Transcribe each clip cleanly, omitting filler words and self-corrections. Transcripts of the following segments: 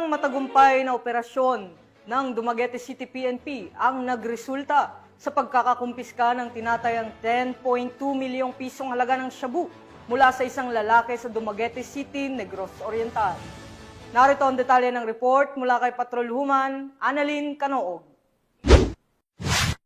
Isang matagumpay na operasyon ng Dumaguete City PNP ang nagresulta sa pagkakakumpiska ng tinatayang 10.2 milyong pisong halaga ng shabu mula sa isang lalaki sa Dumaguete City, Negros Oriental. Narito ang detalye ng report mula kay Patrolwoman Annalyn Canoog.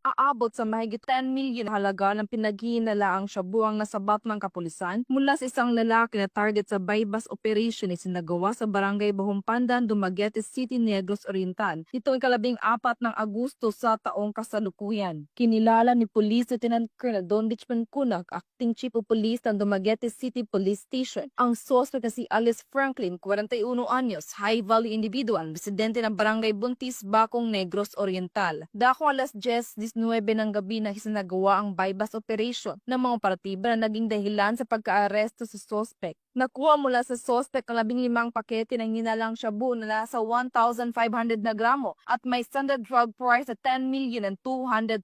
Aabot sa mahigit 10 milyon halaga ng pinaghihinalaang shabu ang nasabat ng kapulisan mula sa isang lalaki na target sa bypass operation na sinagawa sa barangay Bahumpandan, Dumaguete City, Negros Oriental. Nitong ika-14 ng Agosto sa taong kasalukuyan. Kinilala ni Police Lieutenant Colonel Don Richmond Cunag, Acting Chief of Police ng Dumaguete City Police Station. Ang suspect na si Alice Franklin, 41 anyos, high-value individual, residente ng barangay Buntis, Bacong, Negros Oriental. Dako alas 10:19 ng gabi na isinagawa ang bypass operation ng mga operatiba na naging dahilan sa pagka-aresto sa suspect. Nakuha mula sa suspect ang 15 pakete ng hinalang shabu na nasa 1,500 na gramo at may standard drug price na 10 million and 200,000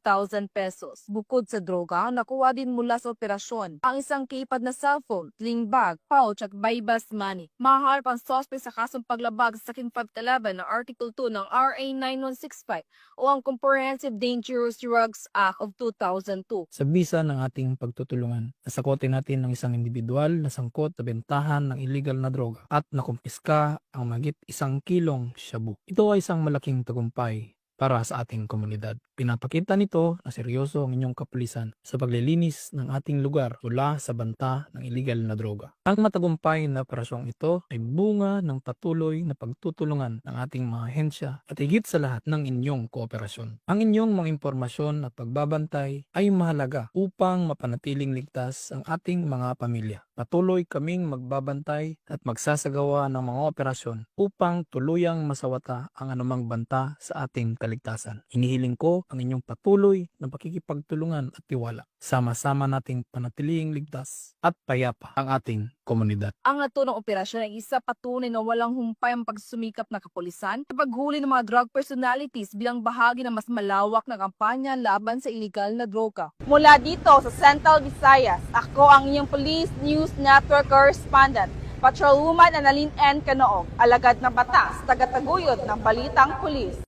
pesos. Bukod sa droga, nakuha din mula sa operasyon ang isang keypad na cellphone, sling bag, pouch at bypass money. Maharap ang suspect sa kasong paglabag sa Section 511 ng Article 2 ng RA 9165 o ang Comprehensive Dangerous Drugs Act of 2002. Sa bisa ng ating pagtutulungan, nasakotin natin ng isang individual na sangkot sa bentahan ng illegal na droga at nakumpiska ang mahigit 1 kilong shabu. Ito ay isang malaking tagumpay para sa ating komunidad. Pinapakita nito na seryoso ang inyong kapulisan sa paglilinis ng ating lugar mula sa banta ng illegal na droga. Ang matagumpay na operasyong ito ay bunga ng patuloy na pagtutulungan ng ating mga ahensya at higit sa lahat ng inyong kooperasyon. Ang inyong mga impormasyon at pagbabantay ay mahalaga upang mapanatiling ligtas ang ating mga pamilya. Patuloy kaming magbabantay at magsasagawa ng mga operasyon upang tuluyang masawata ang anumang banta sa ating kaligtasan. Inihiling ko ang inyong patuloy na pakikipagtulungan at tiwala. Sama-sama nating panatiling ligtas at payapa ang ating komunidad. Ang naturang operasyon ay isa patunay na walang humpay ang pagsumikap ng kapulisan sa paghuli ng mga drug personalities bilang bahagi ng mas malawak na kampanya laban sa iligal na droga. Mula dito sa Central Visayas, ako ang inyong Police News Network Correspondent, Patrolwoman Annalyn N. Canoog, alagad ng batas, tagataguyod ng Balitang Pulis.